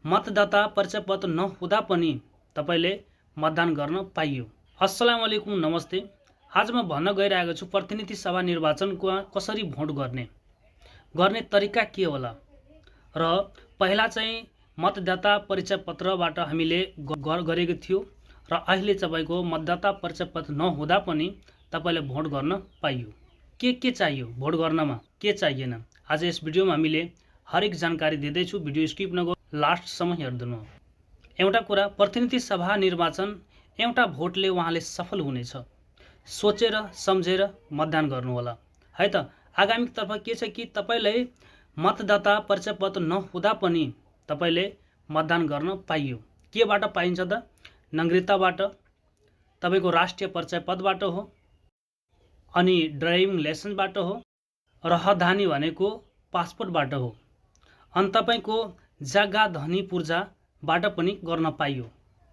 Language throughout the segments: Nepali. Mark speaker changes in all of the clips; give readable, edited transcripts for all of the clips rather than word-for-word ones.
Speaker 1: मतदाता परिचय पत्र नहुँदा पनि तपाईले मतदान गर्न पाइयो। अस्सलाम वालेकुम, नमस्ते। आज म भन्न गइरहेको छु प्रतिनिधि सभा निर्वाचनको कसरी भोट गर्ने तरिका के होला र पहिला चाहिँ मतदाता परिचय पत्रबाट हामीले गरेको थियो र अहिले तपाईको मतदाता परिचय पत्र नहुँदा पनि तपाईले भोट गर्न पाइयो। के चाहियो भोट गर्नमा, के चाहिएन, आज यस भिडियोमा हामीले हरेक जानकारी दिँदैछु। भिडियो स्किप नगर्नु, लास्टसम्म हेर्दिनु। एउटा कुरा, प्रतिनिधि सभा निर्वाचन एउटा भोटले उहाँले सफल हुनेछ। सोचेर सम्झेर मतदान गर्नु होला है त। आगामीतर्फ के छ कि तपाईलाई मतदाता परिचय पत्र नहुँदा पनि तपाईले मतदान गर्न पाइयो। केबाट पाइन्छ त? नागरिकताबाट, तपाईको राष्ट्रिय परिचय पत्रबाट हो, अनि ड्राइभिङ लाइसेन्सबाट हो, राहदानी भनेको पासपोर्टबाट हो, अनि तपाईको जग्गा धनी पूर्जाबाट पनि गर्न पाइयो।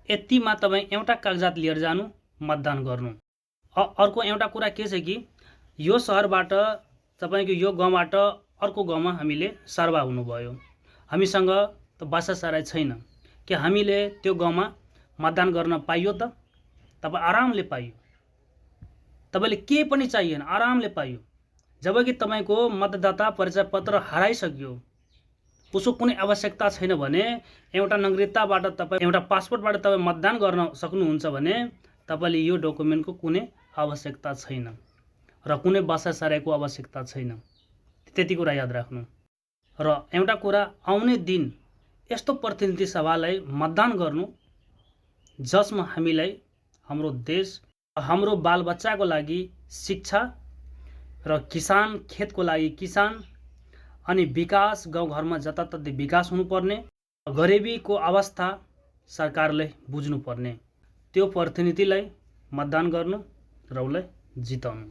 Speaker 1: यतिमा तपाई एउटा कागजात लिएर जानु, मतदान गर्नु। अर्को एउटा कुरा के छ कि यो शहरबाट तपाईको यो गाउँबाट अर्को गाउँमा हामीले सर्वा हुनुभयो, हामीसँग त बसासराय छैन कि हामीले त्यो गाउँमा मतदान गर्न पाइयो त? तपाई आरामले पाइयो। तपाईले के पनि चाहिएन, आरामले पाइयो। जबकि तपाईको मतदाता परिचय पत्र हराइसक्यो, उसको कुनै आवश्यकता छैन भने, एउटा नागरिकताबाट तपाई, एउटा पासपोर्टबाट तपाई मतदान गर्न सक्नुहुन्छ भने तपाईले यो डकुमेन्टको कुनै आवश्यकता छैन र कुनै बसासरायको आवश्यकता छैन। त्यति कुरा याद राख्नु। र एउटा कुरा, आउने दिन यस्तो प्रतिनिधि सभालाई मतदान गर्नु जसमा हामीलाई हाम्रो देश, हाम्रो बालबच्चाको लागि शिक्षा र किसान, खेतको लागि किसान, अनि विकास, गाउँघरमा जताततै विकास हुनुपर्ने, गरिबीको अवस्था सरकारले बुझ्नुपर्ने, त्यो प्रतिनिधिलाई मतदान गर्नु र उसलाई जिताउनु।